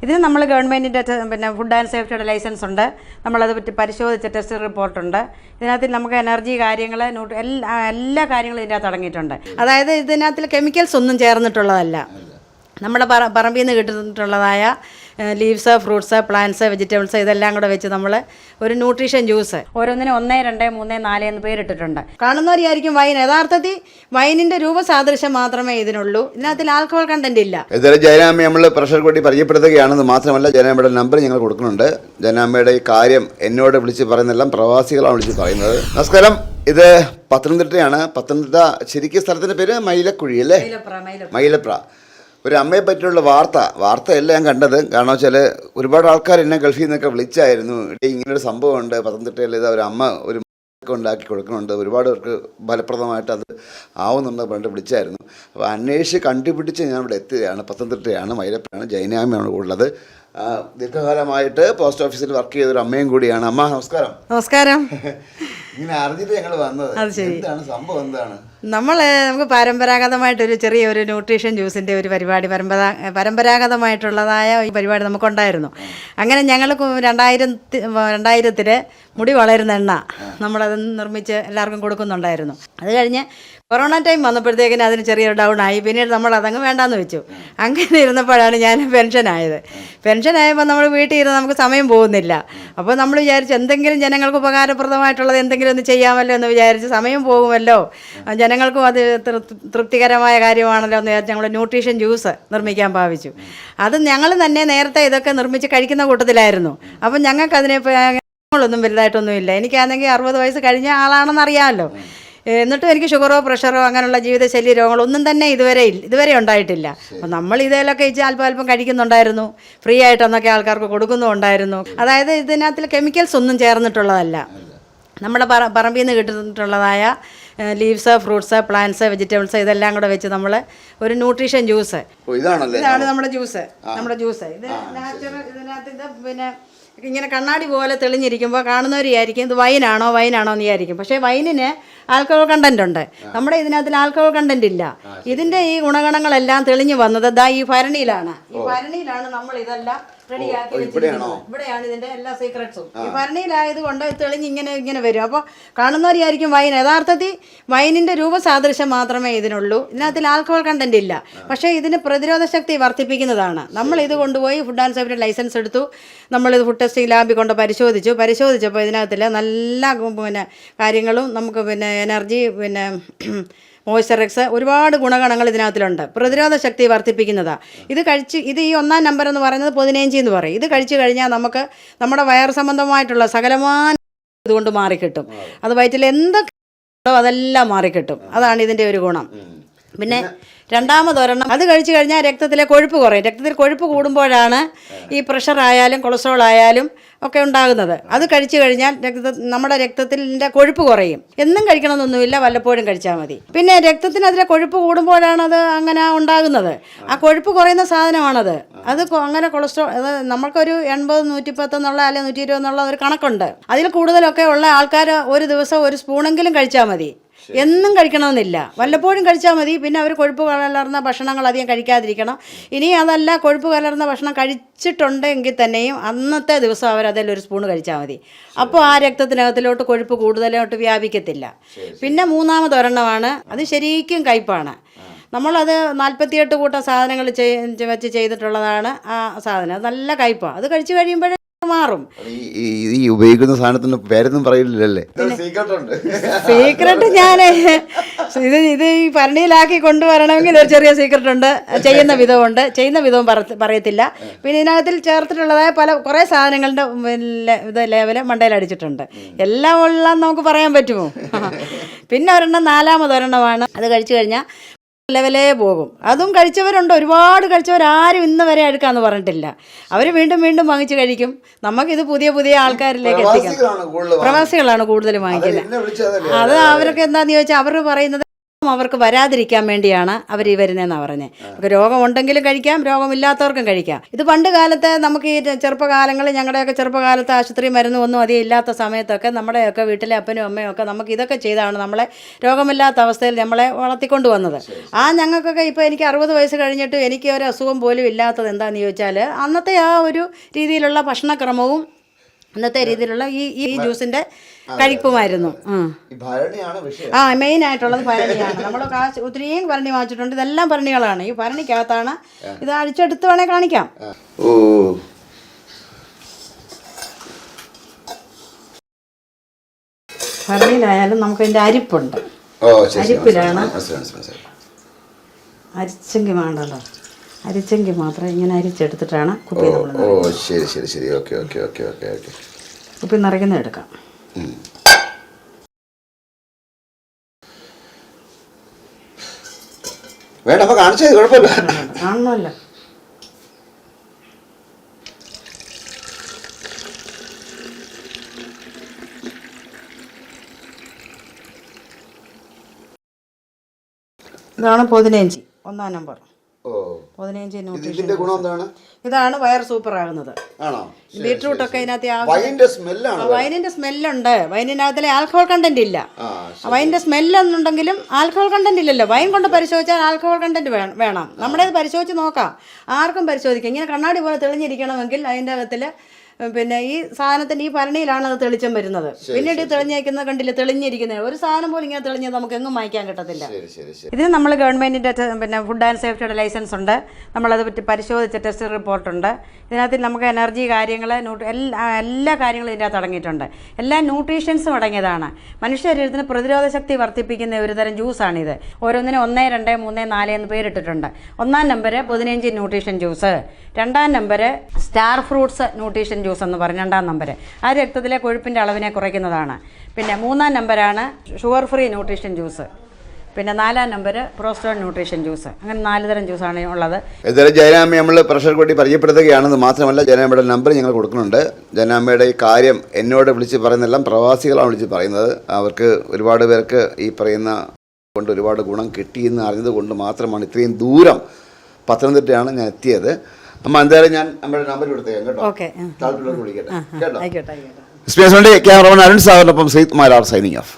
ഇതിന് നമ്മൾ ഗവൺമെൻറ്റിൻ്റെ ഫുഡ് ആൻഡ് സേഫ്റ്റിയുടെ ലൈസൻസ് ഉണ്ട്. നമ്മളത് പറ്റി പരിശോധിച്ച ടെസ്റ്റ് റിപ്പോർട്ടുണ്ട്. ഇതിനകത്ത് നമുക്ക് എനർജി കാര്യങ്ങൾ എല്ലാ കാര്യങ്ങളും ഇതിനകത്ത് അടങ്ങിയിട്ടുണ്ട്. അതായത് ഇതിനകത്തിൽ കെമിക്കൽസ് ഒന്നും ചേർന്നിട്ടുള്ളതല്ല. നമ്മുടെ പറമ്പിൽ നിന്ന് കിട്ടിയിട്ടുള്ളതായ ലീവ്സ്, ഫ്രൂട്ട്സ്, പ്ലാന്റ്സ്, വെജിറ്റബിൾസ് ഇതെല്ലാം കൂടെ വെച്ച് നമ്മൾ ഒരു ന്യൂട്രീഷൻ ജ്യൂസ് ഓരോന്നിനും 1, 2, 3, 4 എന്ന് പേരിട്ടിട്ടുണ്ട്. കാണുന്നവരായിരിക്കും വൈൻ. യഥാർത്ഥത്തിൽ വൈനിൻ്റെ രൂപസാദൃശ്യം മാത്രമേ ഇതിനുള്ളൂ. ഇതിനകത്തിൽ ആൽക്കഹോൾ കണ്ടന്റ് ഇല്ല. ഏതായാലും ജയനാമ്മ നമ്മൾ പ്രഷർ കൂട്ടി പരിചയപ്പെടുത്തുകയാണെന്ന് മാത്രമല്ല, ജയനാമ്മയുടെ നമ്പർ ഞങ്ങൾ കൊടുക്കുന്നുണ്ട്. ജയനാമ്മയുടെ ഈ കാര്യം എന്നോട് വിളിച്ച് പറയുന്നതെല്ലാം പ്രവാസികളാണ് വിളിച്ച് പറയുന്നത്. നമസ്കാരം, ഇത് പത്തനംതിട്ടയാണ്. പത്തനംതിട്ട ശരിക്കും സ്ഥലത്തിൻ്റെ പേര് മൈലക്കുഴി അല്ലേ? മൈലപ്ര. ഒരു അമ്മയെ പറ്റിയുള്ള വാർത്തയല്ല ഞാൻ കണ്ടത്. കാരണം വെച്ചാൽ ഒരുപാട് ആൾക്കാർ എന്നെ ഗൾഫിൽ നിന്നൊക്കെ വിളിച്ചായിരുന്നു. ഇങ്ങനൊരു സംഭവമുണ്ട് പത്തനംതിട്ടയിൽ, ഇത് ഒരു അമ്മ ഒരു ഉണ്ടാക്കി കൊടുക്കുന്നുണ്ട്, ഒരുപാട് പേർക്ക് ഫലപ്രദമായിട്ട് അത് ആവുന്നുണ്ട് പറഞ്ഞിട്ട് വിളിച്ചായിരുന്നു. അപ്പോൾ അന്വേഷിച്ച് കണ്ടുപിടിച്ച് ഞാൻ ഇവിടെ എത്തുകയാണ്. പത്തനംതിട്ടയാണ്, മൈലപ്പുറമാണ്. ജൈനാമ്മയാണ് ഉള്ളത്. ദീർഘകാലമായിട്ട് പോസ്റ്റ് ഓഫീസിൽ വർക്ക് ചെയ്തൊരു അമ്മയും കൂടിയാണ്. അമ്മ നമസ്കാരം. നമസ്കാരം. ഇങ്ങനെ അറിഞ്ഞിട്ട് ഞങ്ങൾ വന്നത്. എന്താണ് സംഭവം? എന്താണ് നമുക്ക് പരമ്പരാഗതമായിട്ടൊരു ചെറിയൊരു ന്യൂട്രീഷൻ ജ്യൂസിൻ്റെ ഒരു പരിപാടി പരമ്പരാഗതമായിട്ടുള്ളതായ ഈ പരിപാടി നമുക്കുണ്ടായിരുന്നു. അങ്ങനെ ഞങ്ങൾ 2000 മുടി വളരുന്ന എണ്ണ നമ്മളത് നിർമ്മിച്ച് എല്ലാവർക്കും കൊടുക്കുന്നുണ്ടായിരുന്നു. അത് കഴിഞ്ഞ് കൊറോണ ടൈം വന്നപ്പോഴത്തേക്കിന് അതിന് ചെറിയൊരു ഡൗൺ ആയി. പിന്നീട് നമ്മൾ അതങ്ങ് വേണ്ടാന്ന് വെച്ചു. അങ്ങനെ ഇരുന്നപ്പോഴാണ് ഞാൻ പെൻഷനായത്. പെൻഷനായപ്പോൾ നമ്മൾ വീട്ടിൽ ഇരുന്ന് നമുക്ക് സമയം പോകുന്നില്ല. അപ്പോൾ നമ്മൾ വിചാരിച്ചു എന്തെങ്കിലും ജനങ്ങൾക്ക് ഉപകാരപ്രദമായിട്ടുള്ളത് എന്തെങ്കിലും ഒന്ന് ചെയ്യാമല്ലോ എന്ന് വിചാരിച്ച്, സമയം പോകുമല്ലോ, ജനങ്ങൾക്കും അത് തൃപ്തികരമായ കാര്യമാണല്ലോ എന്ന് വിചാരിച്ച് ഞങ്ങൾ ന്യൂട്രീഷൻ ജ്യൂസ് നിർമ്മിക്കാൻ ഭാവിച്ചു. അത് ഞങ്ങൾ തന്നെ നേരത്തെ ഇതൊക്കെ നിർമ്മിച്ച് കഴിക്കുന്ന കൂട്ടത്തിലായിരുന്നു. അപ്പം ഞങ്ങൾക്ക് അതിനെ ഒന്നും വലുതായിട്ടൊന്നുമില്ല. എനിക്കാണെങ്കിൽ 60 വയസ്സ് കഴിഞ്ഞ ആളാണെന്ന് അറിയാമല്ലോ. എന്നിട്ടും എനിക്ക് ഷുഗറോ പ്രഷറോ അങ്ങനെയുള്ള ജീവിതശൈലി രോഗങ്ങളൊന്നും തന്നെ ഇതുവരെ ഉണ്ടായിട്ടില്ല. അപ്പോൾ നമ്മൾ ഇതിലൊക്കെ അല്പം കഴിക്കുന്നുണ്ടായിരുന്നു. ഫ്രീ ആയിട്ടൊന്നൊക്കെ ആൾക്കാർക്ക് കൊടുക്കുന്നുണ്ടായിരുന്നു. അതായത് ഇതിനകത്തിൽ കെമിക്കൽസ് ഒന്നും ചേർന്നിട്ടുള്ളതല്ല. നമ്മുടെ പറമ്പിൽ നിന്ന് കിട്ടിയിട്ടുള്ളതായ ലീവ്സ്, ഫ്രൂട്ട്സ്, പ്ലാന്റ്സ്, വെജിറ്റബിൾസ് ഇതെല്ലാം കൂടെ വെച്ച് നമ്മൾ ഒരു ന്യൂട്രീഷൻ ജ്യൂസ്. ഇതാണ് നമ്മുടെ ജ്യൂസ്. ഇത് നാച്ചുറൽ. ഇതിനകത്ത് ഇത് പിന്നെ ഇങ്ങനെ കണ്ണാടി പോലെ തെളിഞ്ഞിരിക്കുമ്പോൾ കാണുന്നവരായിരിക്കും ഇത് വൈനാണോ എന്ന് വിചാരിക്കും. പക്ഷേ വൈനിന് ആൽക്കഹോൾ കണ്ടന്റ് ഉണ്ട്. നമ്മുടെ ഇതിനകത്തിൽ ആൽക്കഹോൾ കണ്ടന്റ് ഇല്ല. ഇതിൻ്റെ ഈ ഗുണഗണങ്ങളെല്ലാം തെളിഞ്ഞു വന്നത് ഈ ഭരണിയിലാണ്. നമ്മൾ ഇതെല്ലാം റെഡിയാക്കി വെച്ചിരിക്കുന്നത്. ഇവിടെയാണ് ഇതിൻ്റെ എല്ലാ സീക്രട്സും. ഈ ഭരണിയിലായതുകൊണ്ട് തെളിഞ്ഞ് ഇങ്ങനെ വരും. അപ്പോൾ കാണുന്നവരായിരിക്കും വൈൻ. യഥാർത്ഥത്തിൽ വൈനിൻ്റെ രൂപസാദൃശ്യം മാത്രമേ ഇതിനുള്ളൂ. ഇതിനകത്തിൽ ആൽക്കഹോൾ കണ്ടന്റ് ഇല്ല. പക്ഷേ ഇതിന് പ്രതിരോധ ശക്തി വർദ്ധിപ്പിക്കുന്നതാണ്. നമ്മളിത് കൊണ്ടുപോയി ഫുഡ് ആൻഡ് സേഫ്റ്റി ലൈസൻസ് എടുത്തു. നമ്മളിത് ഫുഡ് ടെസ്റ്റിംഗ് ലാബിൽ കൊണ്ട് പരിശോധിച്ചപ്പോൾ ഇതിനകത്തിൽ നല്ല കാര്യങ്ങളും നമുക്ക് എനർജി മോയ്സ്ചറൈസ് ഒരുപാട് ഗുണഗണങ്ങൾ ഇതിനകത്തിലുണ്ട്. പ്രതിരോധ ശക്തി വർദ്ധിപ്പിക്കുന്നതാണ്. ഇത് ഈ 1-ാം നമ്പർ എന്ന് പറയുന്നത് 15 എന്ന് പറയും. ഇത് കഴിച്ചു കഴിഞ്ഞാൽ നമുക്ക് നമ്മുടെ വയർ സംബന്ധമായിട്ടുള്ള സകലമായ ഇതുകൊണ്ട് മാറിക്കിട്ടും. അത് വയറ്റിൽ എന്തൊക്കെ ഉണ്ടോ അതെല്ലാം മാറിക്കിട്ടും. അതാണ് ഇതിൻ്റെ ഒരു ഗുണം. പിന്നെ രണ്ടാമതൊരെണ്ണം അത് കഴിച്ചു കഴിഞ്ഞാൽ രക്തത്തിലെ കൊഴുപ്പ് കുറയും. രക്തത്തിൽ കൊഴുപ്പ് കൂടുമ്പോഴാണ് ഈ പ്രഷർ ആയാലും കൊളസ്ട്രോൾ ആയാലും ഒക്കെ ഉണ്ടാകുന്നത്. അത് കഴിച്ചു കഴിഞ്ഞാൽ നമ്മുടെ രക്തത്തിൻ്റെ കൊഴുപ്പ് കുറയും. എന്നും കഴിക്കണമെന്നൊന്നുമില്ല, വല്ലപ്പോഴും കഴിച്ചാൽ മതി. പിന്നെ രക്തത്തിന് അതിലെ കൊഴുപ്പ് കൂടുമ്പോഴാണ് അത് അങ്ങനെ ഉണ്ടാകുന്നത്. ആ കൊഴുപ്പ് കുറയുന്ന സാധനമാണത്. അത് അങ്ങനെ കൊളസ്ട്രോൾ നമുക്കൊരു 80, 110 എന്നുള്ള അല്ലെങ്കിൽ 120 എന്നുള്ള ഒരു കണക്കുണ്ട്. അതിൽ കൂടുതലൊക്കെ ഉള്ള ആൾക്കാർ ഒരു ദിവസം ഒരു സ്പൂണെങ്കിലും കഴിച്ചാൽ മതി. എന്നും കഴിക്കണമെന്നില്ല, വല്ലപ്പോഴും കഴിച്ചാൽ മതി. പിന്നെ അവർ കൊഴുപ്പ് കലർന്ന ഭക്ഷണങ്ങൾ അധികം കഴിക്കാതിരിക്കണം. ഇനി അതല്ല, കൊഴുപ്പ് കലർന്ന ഭക്ഷണം കഴിച്ചിട്ടുണ്ടെങ്കിൽ തന്നെയും അന്നത്തെ ദിവസം അവരതിലൊരു സ്പൂൺ കഴിച്ചാൽ മതി. അപ്പോൾ ആ രക്തത്തിനകത്തിലോട്ട് കൊഴുപ്പ് കൂടുതലോട്ട് വ്യാപിക്കത്തില്ല. പിന്നെ മൂന്നാമതൊരെണ്ണമാണ്, അത് ശരിക്കും കയ്പാണ്. നമ്മളത് 48 കൂട്ടം സാധനങ്ങൾ വെച്ച് ചെയ്തിട്ടുള്ളതാണ് ആ സാധനം. അത് നല്ല കയ്പാണ്. അത് കഴിച്ചു കഴിയുമ്പോഴേ മാറും. ഈ ഉപയോഗിക്കുന്ന സാധനത്തിന് പേരൊന്നും പറയില്ലല്ലേ? സീക്രട്ട് ഞാൻ ഇത് ഈ ഭരണിയിലാക്കി കൊണ്ടുവരണമെങ്കിൽ ഒരു ചെറിയ സീക്രട്ട് ഉണ്ട്. ചെയ്യുന്ന വിധവും പറയത്തില്ല. പിന്നെ ഇതിനകത്തിൽ ചേർത്തിട്ടുള്ളതായ കുറേ സാധനങ്ങളുടെ ഇത് ലേവല് മണ്ടയിൽ അടിച്ചിട്ടുണ്ട്. എല്ലാം ഉള്ള നമുക്ക് പറയാൻ പറ്റുമോ? പിന്നെ നാലാമതൊരെണ്ണമാണ്. അത് കഴിച്ചു കഴിഞ്ഞാൽ ലെവലേ പോകും. അതും കഴിച്ചവരുണ്ട്, ഒരുപാട് കഴിച്ചവരാരും ഇന്ന് വരെ എടുക്കാന്ന് പറഞ്ഞിട്ടില്ല. അവർ വീണ്ടും വാങ്ങിച്ച് കഴിക്കും. നമുക്കിത് പുതിയ ആൾക്കാരിലേക്ക് എത്തിക്കണം. പ്രവാസികളാണ് കൂടുതൽ വാങ്ങിക്കുന്നത്. അത് അവർക്ക് എന്താന്ന് ചോദിച്ചാൽ അവർ പറയുന്നത് അവർക്ക് വരാതിരിക്കാൻ വേണ്ടിയാണ് അവർ ഈ വരുന്നതെന്നാണ് പറഞ്ഞത്. നമുക്ക് രോഗമുണ്ടെങ്കിലും കഴിക്കാം, രോഗമില്ലാത്തവർക്കും കഴിക്കാം. ഇത് പണ്ട് കാലത്ത് നമുക്ക് ഈ ചെറുപ്പകാലങ്ങളിൽ, ഞങ്ങളുടെയൊക്കെ ചെറുപ്പകാലത്ത് ആശുപത്രി മരുന്നും ഒന്നും അധികം ഇല്ലാത്ത സമയത്തൊക്കെ നമ്മുടെയൊക്കെ വീട്ടിലെ അപ്പനും അമ്മയും ഒക്കെ നമുക്ക് ഇതൊക്കെ ചെയ്താണ് നമ്മളെ രോഗമില്ലാത്ത അവസ്ഥയിൽ നമ്മളെ വളർത്തിക്കൊണ്ട് വന്നത്. ഞങ്ങൾക്കൊക്കെ ഇപ്പോൾ എനിക്ക് 60 വയസ്സ് കഴിഞ്ഞിട്ട് എനിക്ക് ഒരു അസുഖം പോലും ഇല്ലാത്തത് എന്താണെന്ന് ചോദിച്ചാൽ അന്നത്തെ ആ ഒരു രീതിയിലുള്ള ഭക്ഷണക്രമവും അന്നത്തെ രീതിയിലുള്ള ഈ ജ്യൂസിൻ്റെ കഴിപ്പുമായിരുന്നു. മെയിൻ ആയിട്ടുള്ളത് ഭരണിയാണ്. നമ്മൾ ഒത്തിരിയും ഭരണി വാങ്ങിച്ചിട്ടുണ്ട്. ഇതെല്ലാം ഭരണികളാണ്. ഈ ഭരണിക്കകത്താണ് ഇത് അഴിച്ചെടുത്ത് വേണേൽ കാണിക്കാം. ഭരണിയിലായാലും നമുക്ക് ഇതിൻ്റെ അരിപ്പുണ്ട്. അരിപ്പിലാണ് അരിച്ചെങ്കിൽ വേണ്ടല്ലോ. അരിച്ചെങ്കിൽ മാത്രം ഇങ്ങനെ അരിച്ചെടുത്തിട്ടാണ് കുപ്പി നമ്മൾ കുപ്പി നിറയ്ക്കുന്ന എടുക്കാം. വേണ്ട, അപ്പൊ കാണിച്ചത് കുഴപ്പമില്ല, കാണണമല്ലോ. ഇതാണ് 15 1-ാം നമ്പർ. 15 ന്യൂട്രീഷൻ. ഇതാണ് വയർ സൂപ്പർ ആകുന്നത്. ബീട്രൂട്ടൊക്കെ ഇതിനകത്ത് വൈനിന്റെ സ്മെല്ലുണ്ട്. വൈനിനകത്തിലെ ആൽക്കഹോൾ കണ്ടന്റ് ഇല്ല. വൈനിന്റെ സ്മെല്ലെന്നുണ്ടെങ്കിലും ആൽക്കഹോൾ കണ്ടന്റ് ഇല്ലല്ലോ. വൈൻ കൊണ്ട് പരിശോധിച്ചാൽ ആൽക്കഹോൾ കണ്ടന്റ് വേണം. നമ്മുടേത് പരിശോധിച്ച് നോക്കാം, ആർക്കും പരിശോധിക്കാം. ഇങ്ങനെ കണ്ണാടി പോലെ തെളിഞ്ഞിരിക്കണമെങ്കിൽ അതിൻ്റെ അകത്തിൽ പിന്നെ ഈ സാധനത്തിൻ്റെ ഈ ഭരണിയിലാണ് അത് തെളിച്ചം വരുന്നത്. പിന്നീട് തെളിഞ്ഞേക്കുന്നത് കണ്ടില്ല, തെളിഞ്ഞിരിക്കുന്നത് ഒരു സാധനം പോലും ഇങ്ങനെ തെളിഞ്ഞത് നമുക്ക് എങ്ങും വായിക്കാൻ കിട്ടത്തില്ല. ഇതിന് നമ്മൾ ഗവൺമെൻറ്റിൻ്റെ പിന്നെ ഫുഡ് ആൻഡ് സേഫ്റ്റിയുടെ ലൈസൻസ് ഉണ്ട്. നമ്മളത് പറ്റി പരിശോധിച്ച ടെസ്റ്റ് റിപ്പോർട്ടുണ്ട്. ഇതിനകത്ത് നമുക്ക് എനർജി കാര്യങ്ങൾ എല്ലാ കാര്യങ്ങളും ഇതിൻ്റെ അകത്ത് അടങ്ങിയിട്ടുണ്ട്. എല്ലാ ന്യൂട്രീഷ്യൻസും അടങ്ങിയതാണ്. മനുഷ്യ ശരീരത്തിന് പ്രതിരോധ ശക്തി വർദ്ധിപ്പിക്കുന്ന ഒരു തരം ജ്യൂസാണിത്. ഓരോന്നിനും 1, 2, 3, 4 എന്ന് പേരിട്ടിട്ടുണ്ട്. 1-ാം number 15 nutrition juice, 2-ാം number star fruits nutrition juice എന്ന് പറഞ്ഞ 2-ാം നമ്പർ. ആ രക്തത്തിലെ കൊഴുപ്പിൻ്റെ അളവിനെ കുറയ്ക്കുന്നതാണ്. പിന്നെ 3-ാം നമ്പറാണ് ഷുഗർ ഫ്രീ ന്യൂട്രീഷൻ ജ്യൂസ്. പിന്നെ 4-ാം നമ്പർ പ്രോസ്റ്റോൺ ന്യൂട്രീഷൻ ജ്യൂസ്. അങ്ങനെ 4 തരം ജ്യൂസാണ് ഉള്ളത്. ഏതായാലും ജയനാമ്മ നമ്മൾ പ്രഷർ കൂട്ടി പരിചയപ്പെടുത്തുകയാണെന്ന് മാത്രമല്ല ജയനാമ്മയുടെ നമ്പർ ഞങ്ങൾ കൊടുക്കുന്നുണ്ട്. ജയനാമ്മയുടെ ഈ കാര്യം എന്നോട് വിളിച്ച് പറയുന്നതെല്ലാം പ്രവാസികളാണ് വിളിച്ച് പറയുന്നത്. അവർക്ക് ഒരുപാട് പേർക്ക് ഈ പറയുന്ന കൊണ്ട് ഒരുപാട് ഗുണം കിട്ടിയെന്ന് അറിഞ്ഞത് കൊണ്ട് മാത്രമാണ് ഇത്രയും ദൂരം പത്തനംതിട്ടയാണ് ഞാൻ എത്തിയത്. അമ്മ എന്തായാലും ഞാൻ നമ്മുടെ നമ്പർ കൊടുത്തേക്കാം കേട്ടോ. താല്പര്യം വിളിക്കട്ടെ കേട്ടോ. ക്യാമറമാൻ അരുൺ സാഗറിനൊപ്പം സയ്യിദ് മാരാർ സൈനിങ് ഓഫ്.